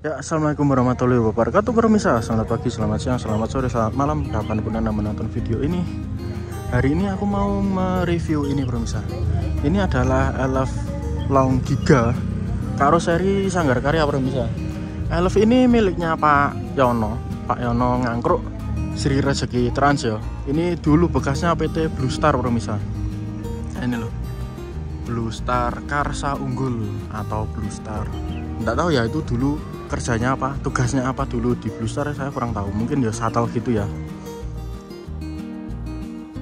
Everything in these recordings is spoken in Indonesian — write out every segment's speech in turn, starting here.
Ya, assalamualaikum warahmatullahi wabarakatuh pemirsa. Selamat pagi, selamat siang, selamat sore, selamat malam, kapanpun anda menonton video ini. Hari ini aku mau mereview ini pemirsa. Ini adalah Elf Long Giga karoseri Sanggar Karya pemirsa. Elf ini miliknya Pak Yono Ngangkruk Sri Rezeki Trans ya. Ini dulu bekasnya PT Blue Star pemirsa. Ini loh, Blue Star Karsa Unggul atau Blue Star. Nggak tahu ya itu dulu kerjanya apa, tugasnya apa dulu di Blue Star, saya kurang tahu. Mungkin ya shuttle gitu ya.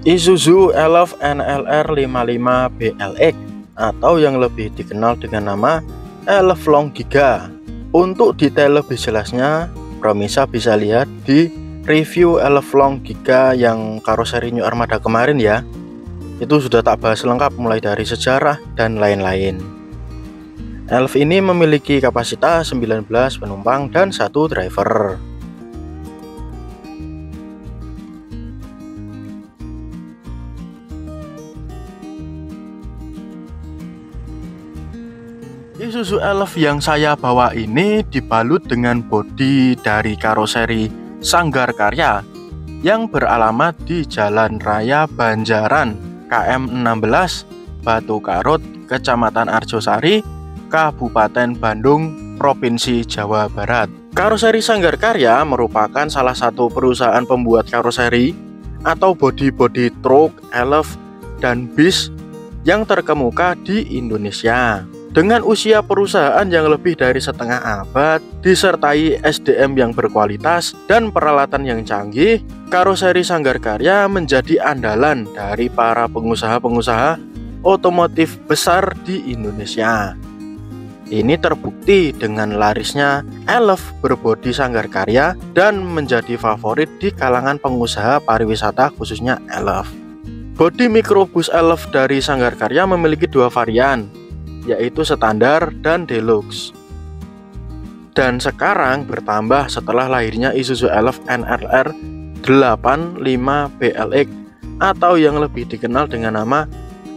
Isuzu Elf NLR 55 BLX atau yang lebih dikenal dengan nama Elf Long Giga. Untuk detail lebih jelasnya, pemirsa bisa lihat di review Elf Long Giga yang karoseri New Armada kemarin ya. Itu sudah tak bahas lengkap mulai dari sejarah dan lain-lain. Elf ini memiliki kapasitas 19 penumpang dan 1 driver. Isuzu Elf yang saya bawa ini dibalut dengan bodi dari karoseri Sanggar Karya yang beralamat di Jalan Raya Banjaran KM 16 Batu Karut, Kecamatan Arjosari, Kabupaten Bandung, Provinsi Jawa Barat. Karoseri Sanggar Karya merupakan salah satu perusahaan pembuat karoseri atau bodi-bodi truk, elf, dan bis yang terkemuka di Indonesia. Dengan usia perusahaan yang lebih dari setengah abad, disertai SDM yang berkualitas dan peralatan yang canggih, karoseri Sanggar Karya menjadi andalan dari para pengusaha-pengusaha otomotif besar di Indonesia. Ini terbukti dengan larisnya Elf berbodi Sanggar Karya dan menjadi favorit di kalangan pengusaha pariwisata khususnya Elf. Bodi mikrobus Elf dari Sanggar Karya memiliki 2 varian, yaitu standar dan deluxe. Dan sekarang bertambah setelah lahirnya Isuzu Elf NLR 85 BLX atau yang lebih dikenal dengan nama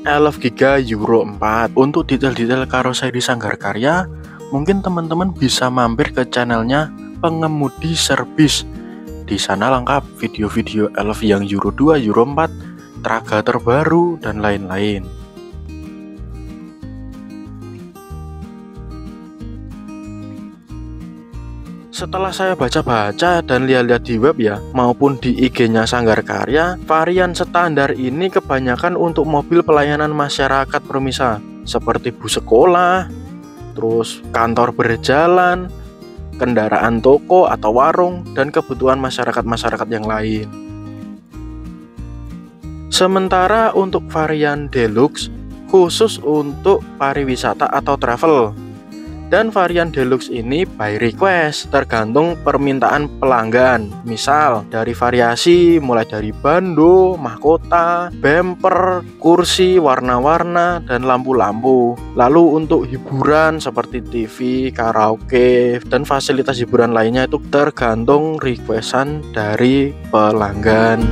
Elf Giga Euro 4. Untuk detail-detail karoseri Sanggar Karya, mungkin teman-teman bisa mampir ke channelnya Pengemudi Servis. Di sana lengkap video-video Elf yang Euro 2, Euro 4, traga terbaru, dan lain-lain. Setelah saya baca-baca dan lihat-lihat di web ya, maupun di IG-nya Sanggar Karya, varian standar ini kebanyakan untuk mobil pelayanan masyarakat pemirsa, seperti bus sekolah, terus kantor berjalan, kendaraan toko atau warung, dan kebutuhan masyarakat-masyarakat yang lain. Sementara untuk varian deluxe khusus untuk pariwisata atau travel. Dan varian deluxe ini by request, tergantung permintaan pelanggan. Misal dari variasi mulai dari bando, mahkota, bumper, kursi, warna-warna, dan lampu-lampu. Lalu untuk hiburan seperti TV, karaoke, dan fasilitas hiburan lainnya itu tergantung requestan dari pelanggan.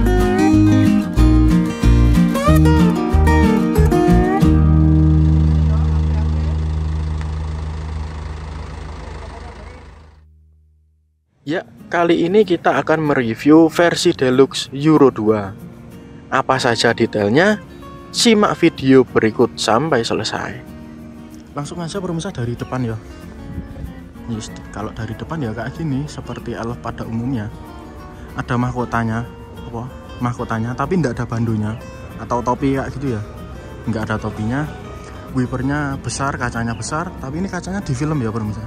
Ya, kali ini kita akan mereview versi deluxe Euro 2. Apa saja detailnya? Simak video berikut sampai selesai. Langsung aja pemirsa dari depan ya. Yes, kalau dari depan ya kayak gini, seperti Elf pada umumnya. Ada mahkotanya, tapi tidak ada bandonya atau topi kayak gitu ya. Nggak ada topinya. Wipernya besar, kacanya besar, tapi ini kacanya di film ya pemirsa.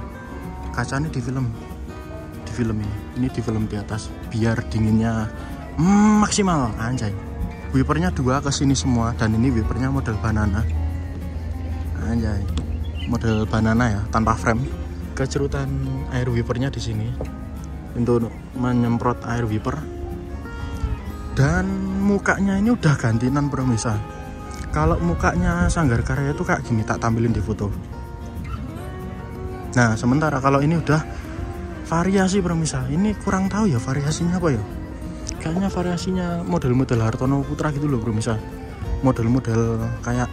Kacanya di film. Ini di film di atas biar dinginnya maksimal, anjay. Wipernya 2 ke sini semua, dan ini wipernya model banana, anjay, model banana ya, tanpa frame. Kecerutan air wipernya di sini untuk menyemprot air wiper. Dan mukanya ini udah gantian pemirsa. Kalau mukanya Sanggar Karya itu kayak gini, tak tampilin di foto. Nah, sementara kalau ini udah variasi pemirsa, ini kurang tahu ya variasinya apa ya. Kayaknya variasinya model-model Hartono Putra gitu loh pemirsa. Model-model kayak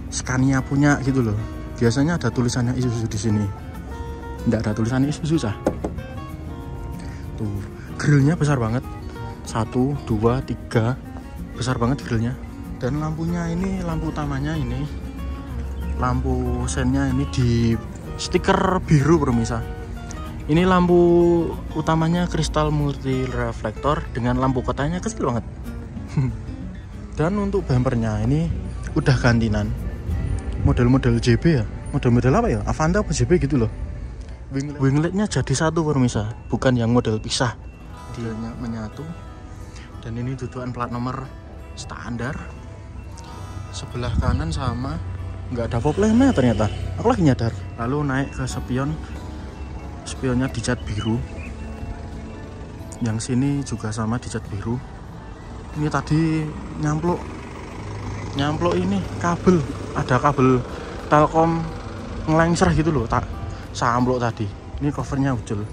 Scania punya gitu loh. Biasanya ada tulisannya Isuzu di sini. Nggak ada tulisan Isuzu susah. Tuh, grillnya besar banget. 1, 2, 3. Besar banget grillnya. Dan lampunya ini, lampu utamanya ini, lampu sennya ini di stiker biru pemirsa. Ini lampu utamanya kristal multi reflektor dengan lampu kotanya kecil banget. Dan untuk bumpernya ini udah gantinan. Model-model JB ya. Model-model apa ya? Avanta apa JB gitu loh. Wingletnya jadi satu pemirsa, bukan yang model pisah. Dia menyatu. Dan ini dudukan plat nomor standar. Sebelah kanan sama, nggak ada fog lamp-nya ternyata. Aku lagi nyadar. Lalu naik ke spion. Spionnya dicat biru. Yang sini juga sama dicat biru. Ini tadi nyamplok ini kabel. Ada kabel Telkom ngelengser gitu loh, tak samplok tadi. Ini covernya ucul.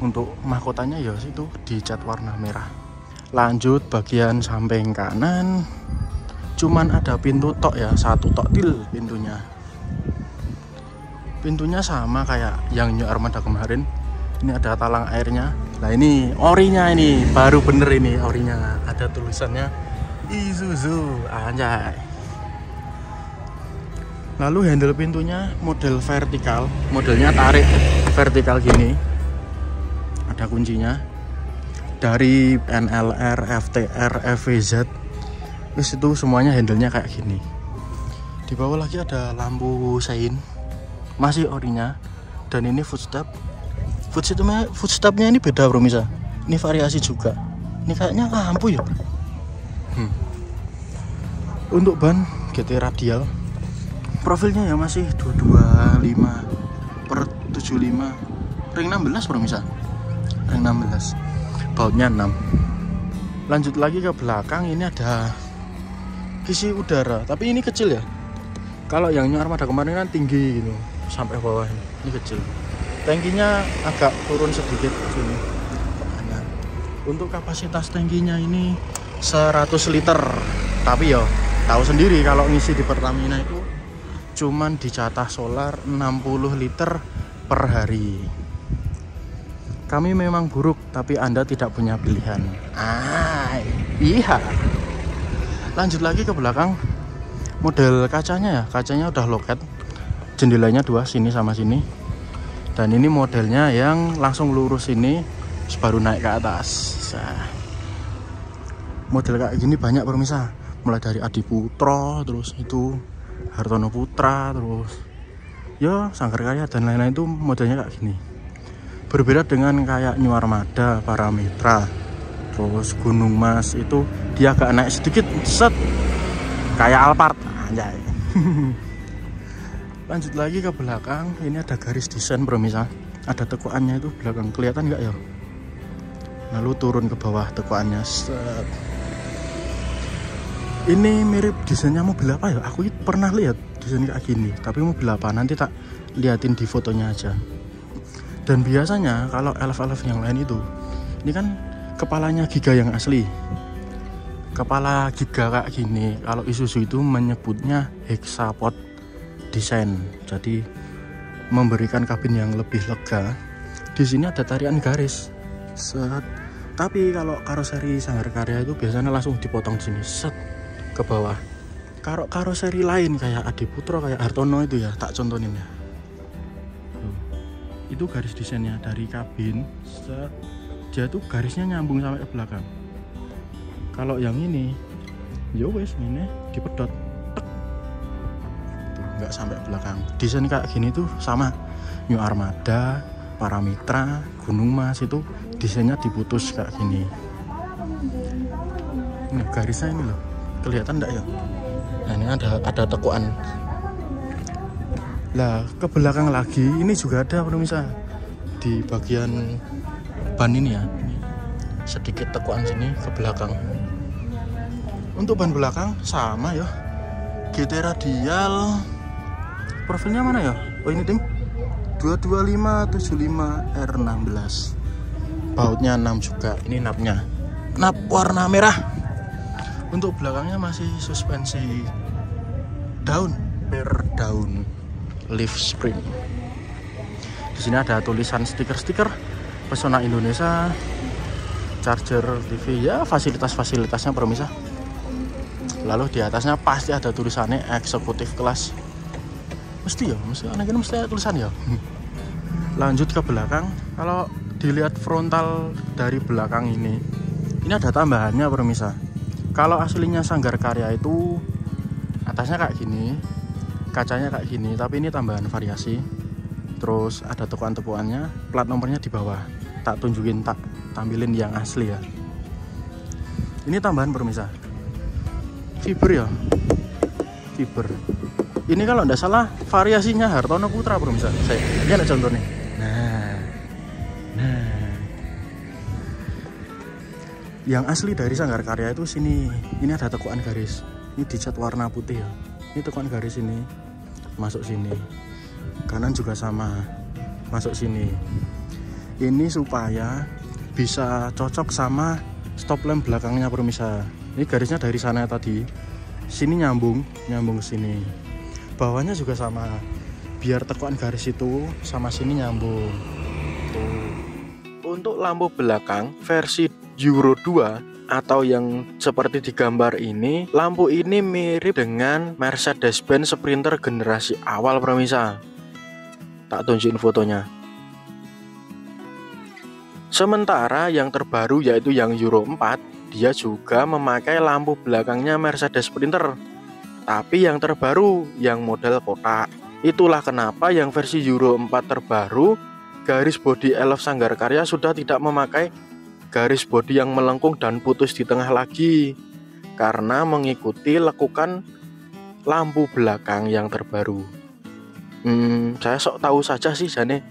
Untuk mahkotanya ya situ dicat warna merah. Lanjut bagian samping kanan, cuman ada pintu tok ya, satu tok til pintunya. Pintunya sama kayak yang New Armada kemarin. Ini ada talang airnya. Nah ini orinya, ini baru bener ini orinya. Ada tulisannya Isuzu, anjay. Lalu handle pintunya model vertikal, modelnya tarik vertikal gini. Ada kuncinya. Dari NLR, FTR, FVZ, wis itu semuanya handlenya kayak gini. Di bawah lagi ada lampu sein, masih orinya. Dan ini footstepnya ini beda bro Misa. Ini variasi juga. Ini kayaknya lampu ya. Untuk ban GT radial, profilnya ya masih 225/75, ring 16 bro Misa. Ring 16. Bautnya 6. Lanjut lagi ke belakang, ini ada isi udara, tapi ini kecil ya. Kalau yang New Armada kemarin kan tinggi gitu sampai bawah, ini kecil. Tangkinya agak turun sedikit sini. Untuk kapasitas tangkinya ini 100 liter. Tapi ya tahu sendiri kalau ngisi di Pertamina itu cuman dicatah solar 60 liter per hari. Kami memang buruk, tapi Anda tidak punya pilihan. Iya. Lanjut lagi ke belakang. Model kacanya ya, kacanya udah loket. Jendelanya 2, sini sama sini. Dan ini modelnya yang langsung lurus ini, baru naik ke atas. Nah, model kayak gini banyak pemirsa. Mulai dari Adi Putro, terus itu Hartono Putra, terus ya Sanggar Karya dan lain-lain itu modelnya kayak gini. Berbeda dengan kayak New Armada, Paramitra, terus Gunung Mas itu dia agak naik sedikit, set kayak Alphard, anjay. Lanjut lagi ke belakang, ini ada garis desain pemirsa. Ada tekuannya itu belakang, kelihatan nggak ya? Lalu turun ke bawah tekuannya, set. Ini mirip desainnya mobil apa ya? Aku pernah lihat desain kayak gini, tapi mobil apa? Nanti tak liatin di fotonya aja. Dan biasanya kalau elf-elf yang lain itu, ini kan kepalanya Giga yang asli. Kepala Giga kayak gini, kalau Isuzu itu menyebutnya hexapod design. Jadi memberikan kabin yang lebih lega. Di sini ada tarian garis. Set. Tapi kalau karoseri Sanggar Karya itu biasanya langsung dipotong di sini, set ke bawah. Kalau karoseri lain kayak Adi Putro, kayak Hartono itu ya, tak contohin ya. Itu garis desainnya dari kabin, set, dia tuh garisnya nyambung sampai ke belakang. Kalau yang ini, yo wes ini dipedot, tek, tuh nggak sampai belakang. Desain kayak gini tuh sama New Armada, Paramitra, Gunung Mas itu desainnya diputus kayak gini. Ini garisnya ini loh, kelihatan enggak ya? Nah ini ada tekuan. Lah ke belakang lagi ini juga ada pemirsa, di bagian ban ini ya, ini sedikit tekuan sini ke belakang. Untuk ban belakang sama ya, GT radial, profilnya mana ya? Oh ini tim 225/75R16, bautnya 6 juga. Ini napnya, nap warna merah. Untuk belakangnya masih suspensi daun per daun, leaf spring. sini ada tulisan stiker-stiker Pesona Indonesia, charger TV, ya fasilitas-fasilitasnya pemirsa. Lalu di atasnya pasti ada tulisannya eksekutif kelas. Mesti ada tulisan ya. Lanjut ke belakang, kalau dilihat frontal dari belakang ini ada tambahannya pemirsa. Kalau aslinya Sanggar Karya itu atasnya kayak gini, kacanya kayak gini, tapi ini tambahan variasi. Terus ada tekuan-tekuannya, plat nomornya di bawah. Tak tunjukin, tak tampilin yang asli ya. Ini tambahan pemirsa. Fiber ya, fiber. Ini kalau nggak salah variasinya Hartono Putra pemirsa. Ini ada contohnya. Nah, yang asli dari Sanggar Karya itu sini. Ini ada tekuan garis. Ini dicat warna putih ya. Ini tekuan garis ini masuk sini. Kanan juga sama, masuk sini. Ini supaya bisa cocok sama stop lamp belakangnya pemirsa. Ini garisnya dari sana tadi, sini nyambung ke sini. Bawahnya juga sama, biar tekuan garis itu sama sini nyambung. Tuh. Untuk lampu belakang versi Euro 2 atau yang seperti di gambar ini, lampu ini mirip dengan Mercedes-Benz Sprinter generasi awal pemirsa. Tak tunjukin fotonya. Sementara yang terbaru yaitu yang Euro 4, dia juga memakai lampu belakangnya Mercedes Sprinter, tapi yang terbaru yang model kotak. Itulah kenapa yang versi Euro 4 terbaru, garis bodi Elf Sanggar Karya sudah tidak memakai garis bodi yang melengkung dan putus di tengah lagi, karena mengikuti lekukan lampu belakang yang terbaru. Saya sok tahu saja sih jane.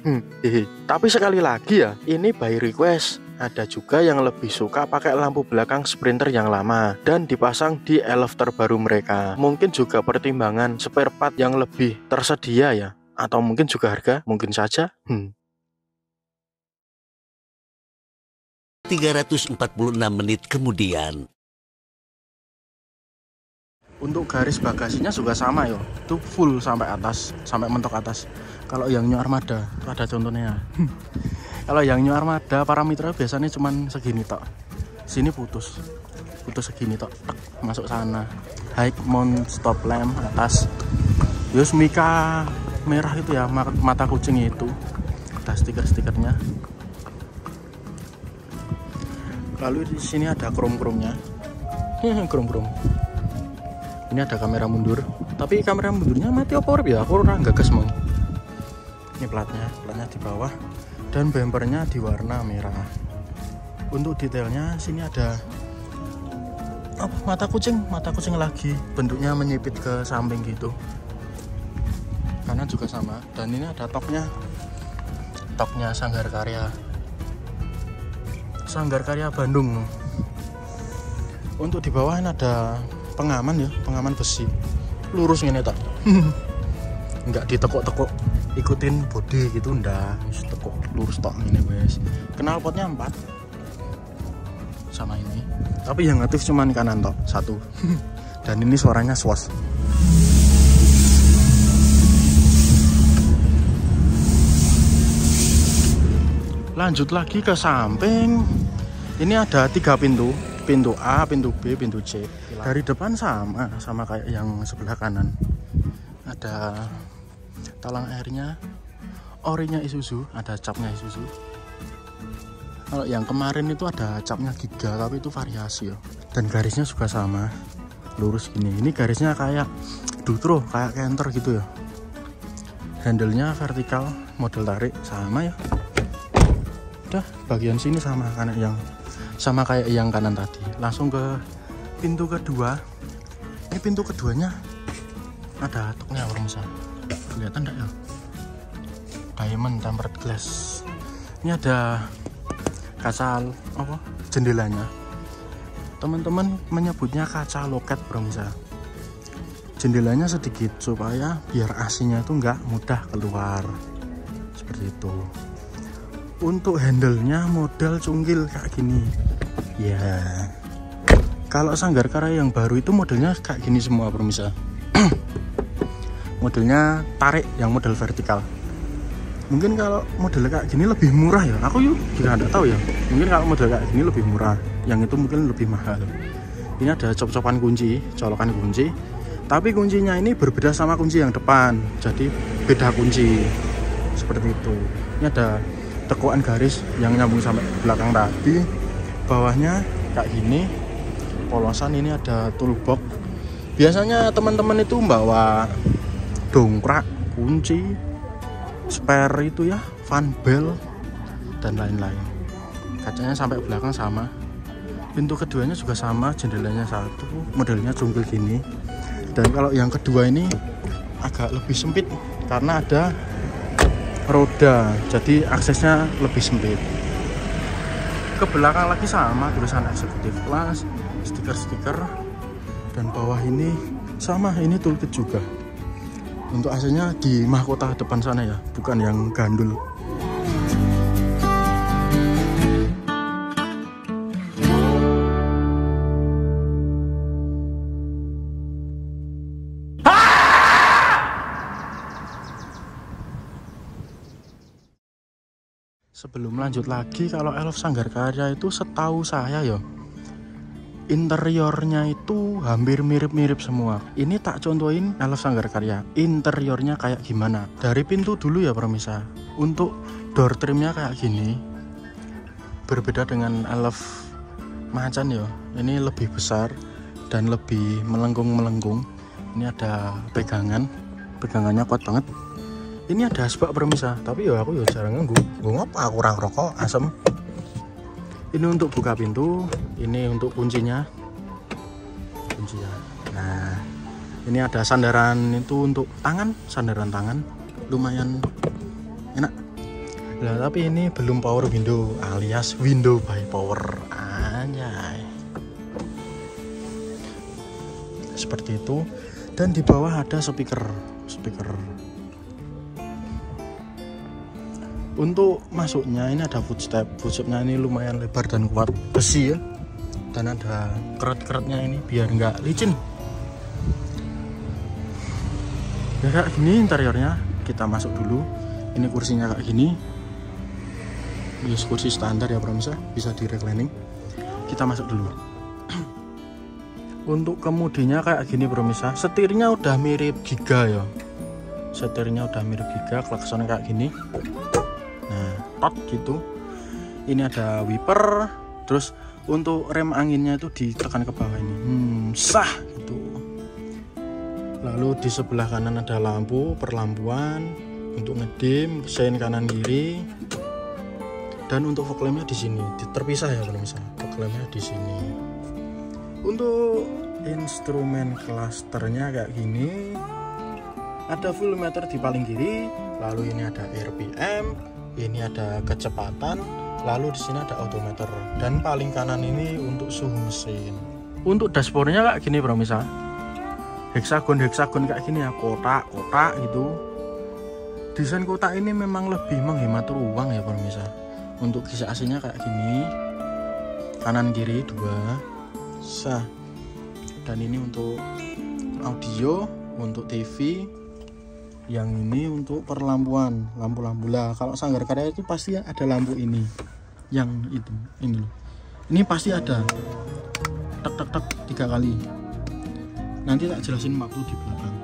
Tapi sekali lagi ya, ini by request. Ada juga yang lebih suka pakai lampu belakang Sprinter yang lama dan dipasang di Elf terbaru mereka. Mungkin juga pertimbangan spare part yang lebih tersedia ya, atau mungkin juga harga, mungkin saja. 346 menit kemudian. Untuk garis bagasinya juga sama yo, itu full sampai atas, sampai mentok atas. Kalau yang New Armada, itu ada contohnya. Kalau yang New Armada parameternya biasanya cuman segini tok. Sini putus segini tok, masuk sana. High mount stop lamp atas. Yus mika merah itu ya, mata kucing itu. Ada stiker-stikernya. Lalu di sini ada krom-kromnya. Krom-krom. Ini ada kamera mundur, tapi kamera mundurnya mati apa urip ya? Aku ora gagas mau. Ini platnya di bawah dan bumpernya di warna merah. Untuk detailnya sini ada mata kucing lagi, bentuknya menyipit ke samping gitu. Kanan juga sama, dan ini ada toknya Sanggar Karya Bandung. Untuk di bawah ini ada pengaman besi lurus ini tak. Enggak ditekuk-tekuk ikutin bodi gitu, ndak, tekuk lurus tok ini wes. Knalpotnya 4 sama ini, tapi yang aktif cuman kanan tok 1. Dan ini suaranya swos. Lanjut lagi ke samping, ini ada 3 pintu A, pintu B, pintu C. Dari depan sama kayak yang sebelah kanan. Ada talang airnya, orinya Isuzu, ada capnya Isuzu. Kalau yang kemarin itu ada capnya Giga, tapi itu variasi ya. Dan garisnya juga sama, lurus gini. Ini garisnya kayak Dutro, kayak Canter gitu ya. Handle-nya vertikal, model tarik sama ya. Udah, bagian sini sama kayak yang kanan tadi. Langsung ke pintu kedua. Ini pintu keduanya ada toknya pemirsa. Kelihatan enggak ya? Diamond tempered glass. Ini ada kaca jendelanya. Teman-teman menyebutnya kaca loket pemirsa. Jendelanya sedikit supaya biar AC-nya itu enggak mudah keluar. Seperti itu. Untuk handle-nya model cunggil kayak gini. Ya. Kalau Sanggar Karya yang baru itu modelnya kayak gini semua pemirsa. Modelnya tarik yang model vertikal. Mungkin kalau model kayak gini lebih murah ya, aku juga nggak tahu ya. Mungkin kalau model kayak gini lebih murah, yang itu mungkin lebih mahal. Ini ada colokan kunci, tapi kuncinya ini berbeda sama kunci yang depan, jadi beda kunci seperti itu. Ini ada tekuan garis yang nyambung sampai belakang tadi. Bawahnya kayak gini, polosan. Ini ada toolbox. Biasanya teman-teman itu bawa dongkrak, kunci, spare itu ya, fan bell dan lain-lain. Kacanya sampai belakang sama. Pintu keduanya juga sama, jendelanya satu, modelnya jungkir gini. Dan kalau yang kedua ini agak lebih sempit karena ada roda, jadi aksesnya lebih sempit. Ke belakang lagi sama, tulisan eksekutif kelas, stiker-stiker. Dan bawah ini sama, ini toolkit juga. Untuk AC-nya di mahkota depan sana ya, bukan yang gandul. Sebelum lanjut lagi, kalau Elf Sanggar Karya itu setahu saya ya, interiornya itu hampir mirip-mirip semua. Ini tak contohin Elf Sanggar Karya, interiornya kayak gimana. Dari pintu dulu ya permisa. Untuk door trimnya kayak gini, berbeda dengan Elf Macan ya. Ini lebih besar dan lebih melengkung-melengkung. Ini ada pegangannya kuat banget. Ini ada asbak permisa, tapi ya aku ya jarang nganggo. Gue ngapa kurang rokok asem. Ini untuk buka pintu, ini untuk kuncinya. Nah, ini ada sandaran itu untuk tangan, sandaran tangan, lumayan enak. Nah, tapi ini belum power window alias window by power. Anjay. Seperti itu. Dan di bawah ada speaker. Untuk masuknya ini ada footstepnya ini lumayan lebar dan kuat, besi ya. Dan ada keret-keretnya ini biar nggak licin. Ya kayak gini interiornya. Kita masuk dulu. Ini kursinya kayak gini. Ini kursi standar ya pemirsa, bisa di reclining. Kita masuk dulu. Untuk kemudinya kayak gini pemirsa. Setirnya udah mirip Giga ya. Klaksonnya kayak gini. Nah, tot gitu. Ini ada wiper. Terus untuk rem anginnya itu ditekan ke bawah ini. Sah gitu. Lalu di sebelah kanan ada lampu perlampuan untuk ngedim, sein kanan kiri. Dan untuk fog lampnya di sini, terpisah ya pemirsa. Fog lampnya di sini. Untuk instrumen klasternya kayak gini. Ada full meter di paling kiri. Lalu ini ada RPM. Ini ada kecepatan, lalu di sini ada odometer, dan paling kanan ini untuk suhu mesin. Untuk dashboardnya kayak gini pemirsa, heksagon kayak gini ya, kotak gitu. Desain kotak ini memang lebih menghemat ruang ya pemirsa. Untuk kisi AC-nya kayak gini, kanan kiri dua, sah. Dan ini untuk audio, untuk TV. Yang ini untuk perlampuan, lampu-lampu lah. Kalau Sanggar Karya itu pasti ada lampu ini, yang itu, ini loh. Ini pasti ada, tek 3 kali. Nanti tak jelasin waktu di belakang.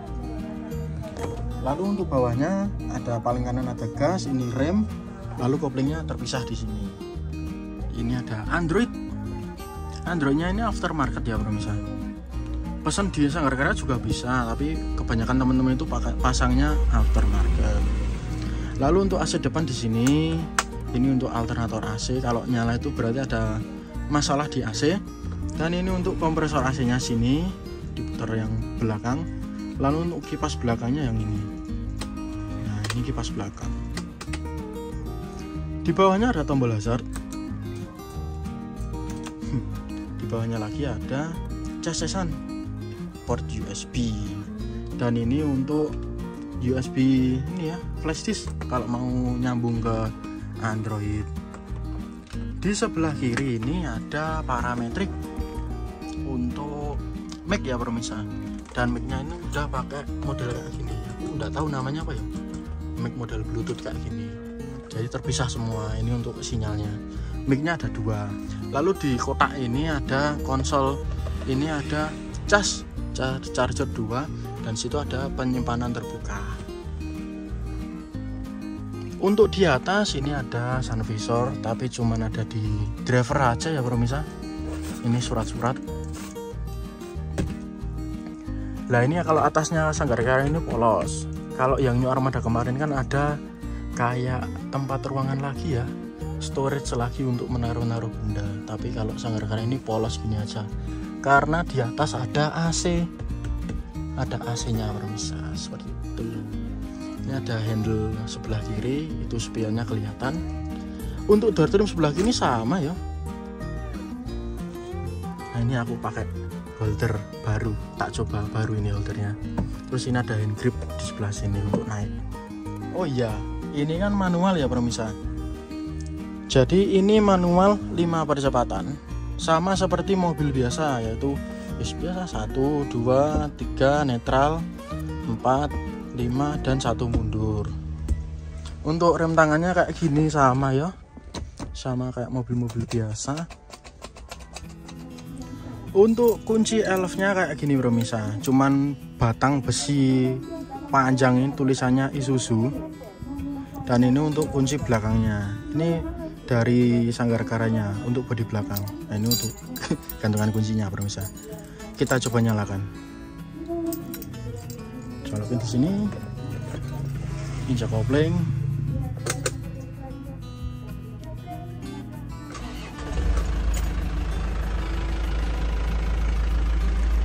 Lalu untuk bawahnya ada paling kanan ada gas, ini rem, lalu koplingnya terpisah di sini. Ini ada Androidnya ini aftermarket ya pemirsa. Pesan di Sanggar Karya juga bisa, tapi kebanyakan teman-teman itu pasangnya aftermarket. Lalu untuk AC depan di sini, ini untuk alternator AC. Kalau nyala itu berarti ada masalah di AC. Dan ini untuk kompresor AC-nya sini, diputar yang belakang. Lalu untuk kipas belakangnya yang ini. Nah, ini kipas belakang. Di bawahnya ada tombol hazard. Di bawahnya lagi ada casesan port USB, dan ini untuk USB ini ya, flash disk kalau mau nyambung ke Android. Di sebelah kiri ini ada parametrik untuk mic ya pemirsa, dan micnya ini udah pakai model kayak gini. Aku nggak tahu namanya apa ya, mic model Bluetooth kayak gini. jadi terpisah semua. Ini untuk sinyalnya. Mic-nya ada 2. Lalu di kotak ini ada konsol, ini ada charger 2, dan situ ada penyimpanan terbuka. Untuk di atas ini ada sun visor, tapi cuman ada di driver aja ya pemirsa. Ini surat-surat. Lah ini kalau atasnya Sanggar Karya ini polos. Kalau yang New Armada kemarin kan ada kayak tempat ruangan lagi ya, storage lagi untuk menaruh-naruh benda. Tapi kalau Sanggar Karya ini polos gini aja, karena di atas ada AC, ada AC-nya pemirsa, seperti itu. Ini ada handle sebelah kiri, itu spionnya kelihatan. Untuk door trim sebelah kiri sama ya. Nah ini aku pakai holder baru, tak coba baru ini holdernya. Terus ini ada hand grip di sebelah sini untuk naik. Oh iya, ini kan manual ya pemirsa. Jadi ini manual 5 percepatan, sama seperti mobil biasa, yaitu biasa 1, 2, 3 netral, 4, 5 dan 1 mundur. Untuk rem tangannya kayak gini sama ya, sama kayak mobil-mobil biasa. Untuk kunci elfnya kayak gini pemirsa, cuman batang besi panjang, ini tulisannya Isuzu. Dan ini untuk kunci belakangnya, ini dari Sanggar Karyanya untuk bodi belakang. Nah ini untuk gantungan kuncinya pemirsa. Kita coba nyalakan. Colokin di sini, injak kopling.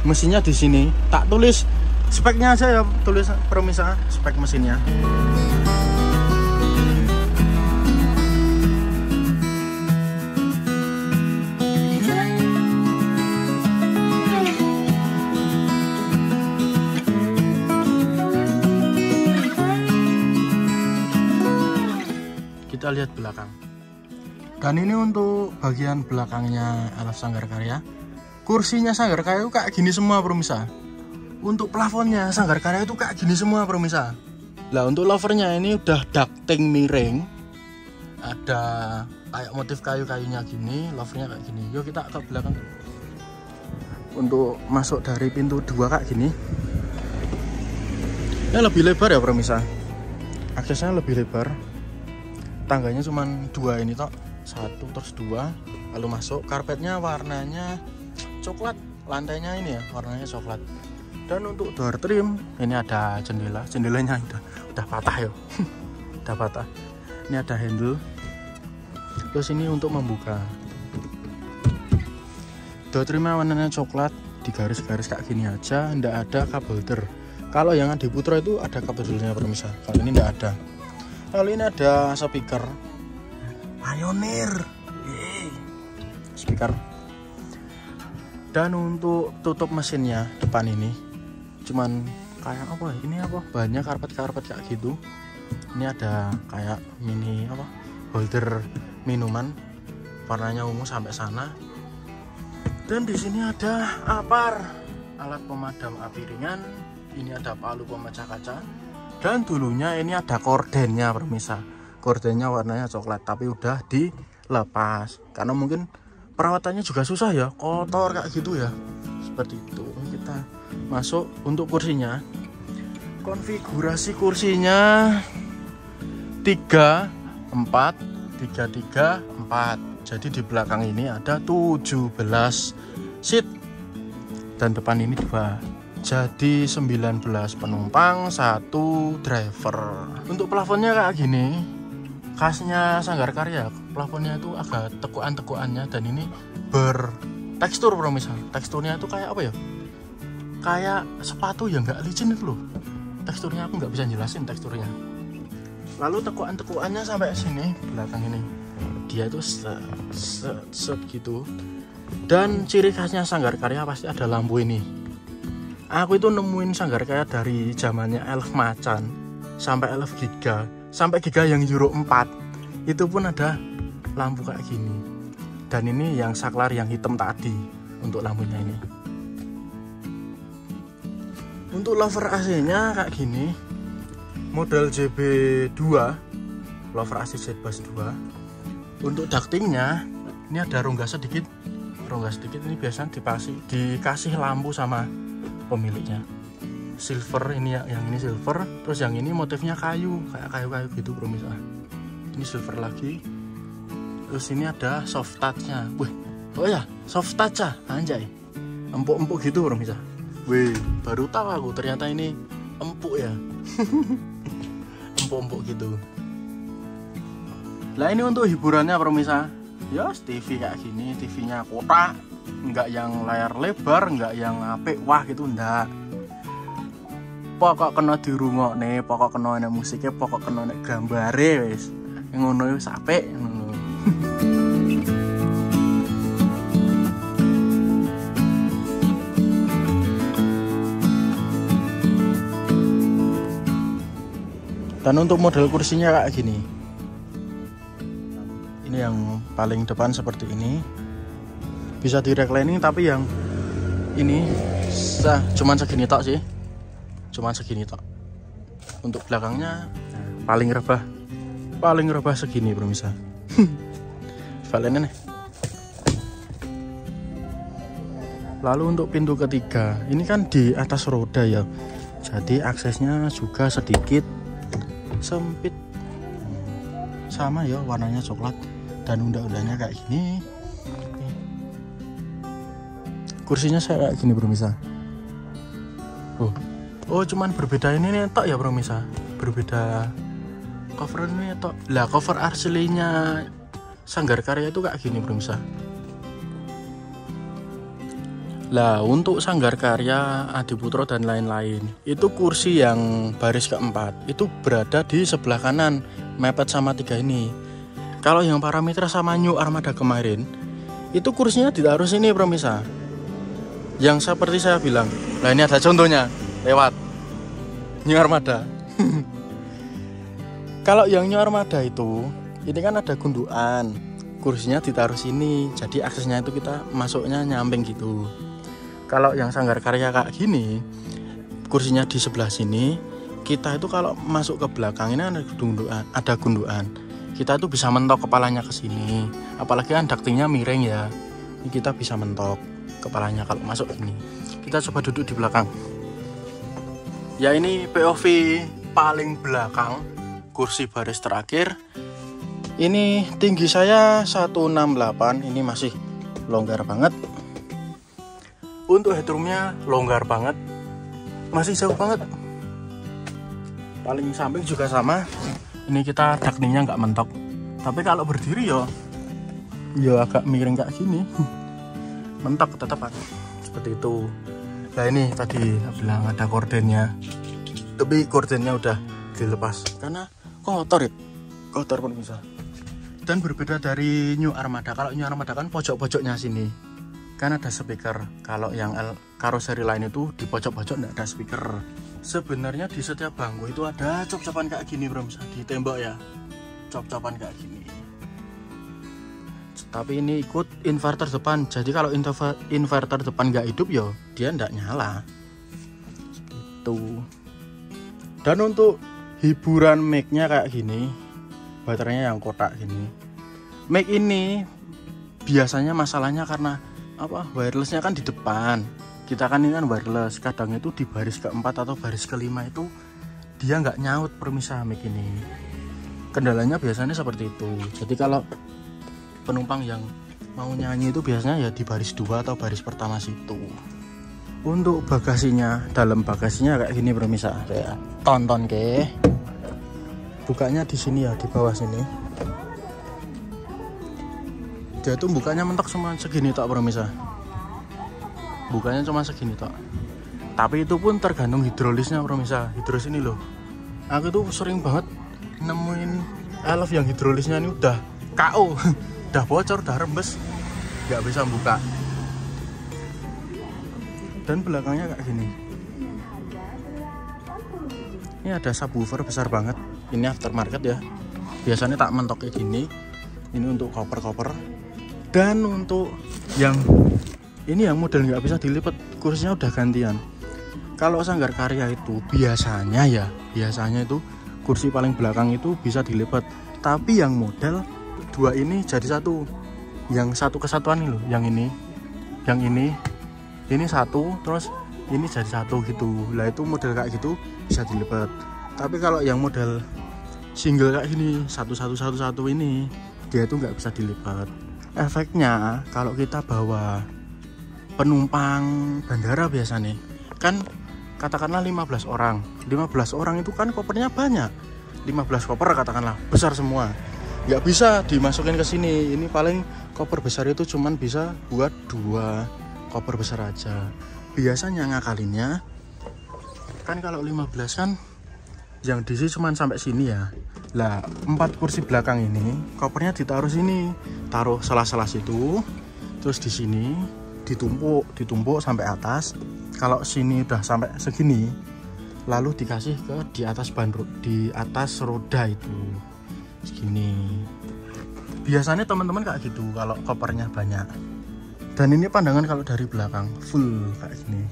Mesinnya di sini, tak tulis speknya aja ya, tulis pemirsa spek mesinnya. Kita lihat belakang. Dan ini untuk bagian belakangnya elf Sanggar Karya. Kursinya Sanggar Karya itu kayak gini semua pemirsa. Untuk plafonnya Sanggar Karya itu kayak gini semua pemirsa. Lah untuk lovernya ini udah ducting miring, ada kayak motif kayu-kayunya gini, lovernya kayak gini. Yuk kita ke belakang. Untuk masuk dari pintu 2 kayak gini. Ini lebih lebar ya pemirsa. Aksesnya lebih lebar. Tangganya cuma 2 ini tok, 1 terus 2, lalu masuk. Karpetnya warnanya coklat, lantainya ini ya warnanya coklat. Dan untuk door trim ini ada jendelanya udah patah ya. Udah patah. Ini ada handle. Terus ini untuk membuka. Door trimnya warnanya coklat, di garis-garis kayak gini aja, ndak ada kabel der. Kalau yang di Putra itu ada kabel dernya pemirsa. Kalau ini ndak ada. Lalu ini ada speaker Pioneer, speaker. Dan untuk tutup mesinnya depan ini cuman kayak apa ya? Ini apa? Bahannya karpet kayak gitu. Ini ada kayak mini apa? Holder minuman. Warnanya ungu sampai sana. Dan di sini ada apar, alat pemadam api ringan. Ini ada palu pemecah kaca. Dan dulunya ini ada kordennya pemirsa. Kordennya warnanya coklat tapi udah dilepas karena mungkin perawatannya juga susah ya, kotor kayak gitu ya. Seperti itu. Kita masuk. Untuk kursinya, konfigurasi kursinya 3, 4, 3, 3, 4. Jadi di belakang ini ada 17 seat dan depan ini 2. Jadi 19 penumpang, 1 driver. Untuk plafonnya kayak gini, khasnya Sanggar Karya. Plafonnya itu agak tekuan-tekuannya dan ini bertekstur pemirsa. Teksturnya itu kayak apa ya? Kayak sepatu yang nggak licin itu loh. Teksturnya aku nggak bisa jelasin teksturnya. Lalu tekuan-tekuannya sampai sini belakang ini. Dia itu set gitu. Dan ciri khasnya Sanggar Karya pasti ada lampu ini. Aku itu nemuin Sanggar Karya dari zamannya Elf Macan sampai Elf Giga, sampai Giga yang Euro 4. Itu pun ada lampu kayak gini. Dan ini yang saklar yang hitam tadi untuk lampunya ini. Untuk lover AC-nya kayak gini. Model JB2. Lover AC Jet Bass 2. Untuk ductingnya ini ada rongga sedikit ini biasanya dikasih lampu sama pemiliknya. Silver, ini yang ini silver, terus yang ini motifnya kayu, kayak kayu-kayu gitu bro misalnya. Ini silver lagi. Terus ini ada soft touch-nya. Wih, oh ya, soft touch ya, anjay. Empuk-empuk gitu bro misalnya. Wih, baru tahu aku ternyata ini empuk ya. Empuk-empuk gitu. Lah ini untuk hiburannya bro misalnya. Ya TV kayak gini, TV-nya kotak, nggak yang layar lebar, nggak yang apik wah gitu, ndak. Pokok kena dirungokne, pokok kena nek musiknya, pokok kena nek gambare wis. Ngono wis apik ngono. Dan untuk model kursinya kayak gini. Ini yang paling depan seperti ini. Bisa di reclining tapi yang ini cuman segini tok sih. Cuman segini tok. Untuk belakangnya paling rebah segini bro misal. Valennya nih. Lalu untuk pintu ketiga, ini kan di atas roda ya. Jadi aksesnya juga sedikit sempit. Sama ya warnanya coklat dan unda-undanya kayak gini. Kursinya saya kayak gini bro misal. Oh cuman berbeda ini nih tok ya bro misal. Berbeda cover ini tok. Lah cover aslinya Sanggar Karya itu kayak gini bro misal. Lah untuk Sanggar Karya, Adiputro dan lain-lain, itu kursi yang baris keempat itu berada di sebelah kanan, mepet sama tiga ini. Kalau yang Parameter sama New Armada kemarin, itu kursinya ditaruh sini bro misal. Yang seperti saya bilang, nah ini ada contohnya lewat New Armada. Kalau yang New Armada itu, ini kan ada gundukan, kursinya ditaruh sini, jadi aksesnya itu kita masuknya nyamping gitu. Kalau yang Sanggar Karya kayak gini, kursinya di sebelah sini, kita itu kalau masuk ke belakang ini ada gundukan, kita itu bisa mentok kepalanya ke sini. Apalagi kan ductingnya miring ya, ini kita bisa mentok kepalanya kalau masuk ini. Kita coba duduk di belakang. Ya ini POV paling belakang, kursi baris terakhir. Ini tinggi saya 168, ini masih longgar banget. Untuk headroomnya longgar banget, masih jauh banget. Paling samping juga sama. Ini kita ductingnya nggak mentok. Tapi kalau berdiri ya agak miring kayak gini. Mentok tetap seperti itu. Nah ini tadi bilang ada kordennya, tapi kordennya udah dilepas karena kotor pun bisa. Dan berbeda dari New Armada. Kalau New Armada kan pojok-pojoknya sini kan ada speaker. Kalau yang karoseri lain itu di pojok-pojok nggak ada speaker. Sebenarnya di setiap bangku itu ada cop-copan kayak gini bro, misalnya di tembok ya, cop-copan kayak gini. Tapi ini ikut inverter depan, jadi kalau inverter depan nggak hidup ya dia nggak nyala gitu. Dan untuk hiburan mic-nya kayak gini, baterainya yang kotak gini. Mic ini biasanya masalahnya karena apa, wirelessnya kan di depan, kita kan ini kan wireless, kadang itu di baris keempat atau baris kelima itu dia nggak nyaut permisah mic ini. Kendalanya biasanya seperti itu. Jadi kalau penumpang yang mau nyanyi itu biasanya ya di baris 2 atau baris pertama situ. Untuk bagasinya, dalam bagasinya kayak gini permisah, saya tonton ke. Bukanya di sini ya, di bawah sini. Dia tuh bukanya mentok cuma segini tok permisah. Bukanya cuma segini tok. Tapi itu pun tergantung hidrolisnya permisah. Hidrolis ini loh. Aku tuh sering banget nemuin elf yang hidrolisnya ini udah KO. Udah bocor, udah rembes, nggak bisa buka. Dan belakangnya kayak gini. Ini ada subwoofer besar banget. Ini aftermarket ya. Biasanya tak mentok kayak gini. Ini untuk koper-koper. Dan untuk yang ini yang model nggak bisa dilipat, kursinya udah gantian. Kalau Sanggar Karya itu biasanya itu kursi paling belakang itu bisa dilipat. Tapi yang model dua ini jadi satu. Yang satu kesatuan ini loh, yang ini satu, terus ini jadi satu gitu. Lah itu model kayak gitu bisa dilipat. Tapi kalau yang model single kayak gini satu ini, dia itu nggak bisa dilipat. Efeknya kalau kita bawa penumpang bandara biasa nih, kan katakanlah 15 orang itu kan kopernya banyak, 15 koper katakanlah besar semua, nggak bisa dimasukin ke sini. Ini paling koper besar itu cuman bisa buat 2 koper besar aja. Biasanya ngakalinnya kan kalau 15 kan yang diisi cuman sampai sini ya. Lah 4 kursi belakang ini kopernya ditaruh sini, taruh sela-sela situ, terus di sini ditumpuk sampai atas. Kalau sini udah sampai segini, lalu dikasih ke di atas di atas roda itu segini. Biasanya teman-teman kayak gitu kalau kopernya banyak. Dan ini pandangan kalau dari belakang full kayak gini.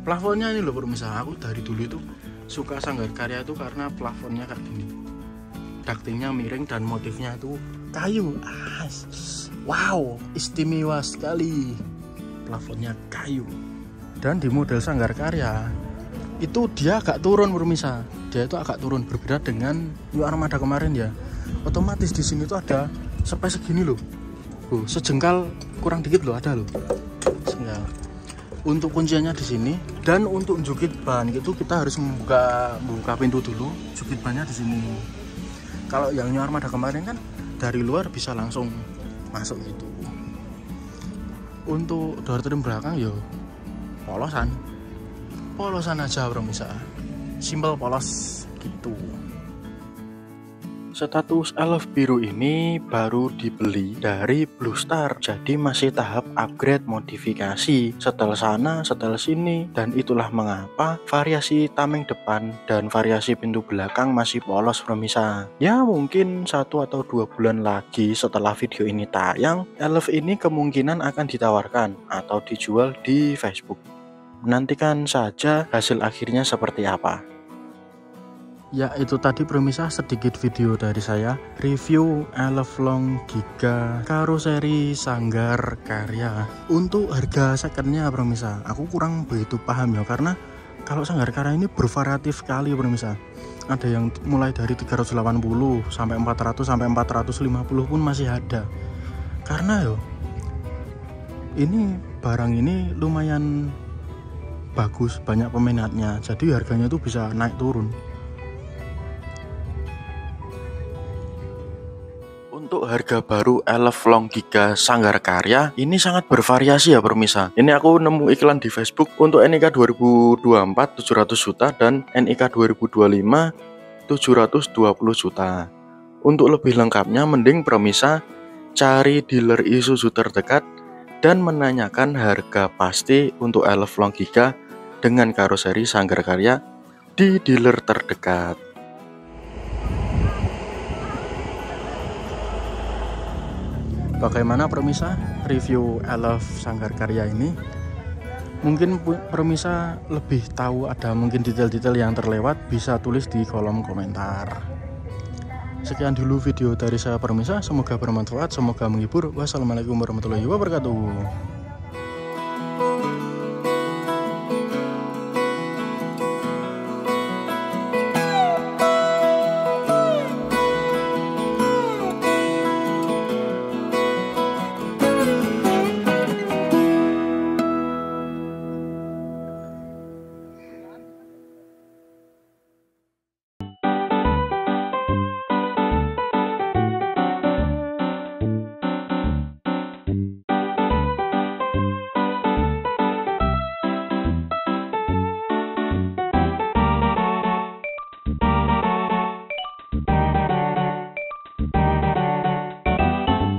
Plafonnya ini loh pemirsa, aku dari dulu itu suka Sanggar Karya itu karena plafonnya kayak gini, ductingnya miring dan motifnya itu kayu. Wow, istimewa sekali, plafonnya kayu. Dan di model Sanggar Karya itu dia agak turun pemirsa, dia itu agak turun, berbeda dengan New Armada kemarin ya. Otomatis di sini tuh ada sampai segini loh, sejengkal kurang dikit loh, ada loh sejengkal. Untuk kunciannya di sini, dan untuk jukit ban itu kita harus membuka pintu dulu, jukit bannya di sini. Kalau yang New Armada kemarin kan dari luar bisa langsung masuk gitu. Untuk door trim belakang yo polosan aja pemirsa, simpel polos gitu. Status Elf biru ini baru dibeli dari Blue Star, jadi masih tahap upgrade modifikasi, setel sana setel sini. Dan itulah mengapa variasi tameng depan dan variasi pintu belakang masih polos pemirsa. Ya mungkin 1 atau 2 bulan lagi setelah video ini tayang, Elf ini kemungkinan akan ditawarkan atau dijual di Facebook. Nantikan saja hasil akhirnya seperti apa. Ya itu tadi pemirsa sedikit video dari saya review Elf Long Giga karoseri Sanggar Karya. Untuk harga secondnya pemirsa, aku kurang begitu paham ya, karena kalau Sanggar Karya ini bervariatif sekali pemirsa. Ada yang mulai dari 380 sampai 400 sampai 450 pun masih ada. Karena yo ini barang ini lumayan bagus, banyak peminatnya, jadi harganya tuh bisa naik turun. Untuk harga baru Elf Long Giga Sanggar Karya ini sangat bervariasi ya pemirsa. Ini aku nemu iklan di Facebook untuk NIK 2024 700 juta dan NIK 2025 720 juta. Untuk lebih lengkapnya mending pemirsa cari dealer Isuzu terdekat dan menanyakan harga pasti untuk Elf Long Giga dengan karoseri Sanggar Karya di dealer terdekat. Bagaimana pemirsa review Elf Sanggar Karya ini? Mungkin pemirsa lebih tahu ada mungkin detail-detail yang terlewat, bisa tulis di kolom komentar. Sekian dulu video dari saya pemirsa, semoga bermanfaat, semoga menghibur. Wassalamualaikum warahmatullahi wabarakatuh.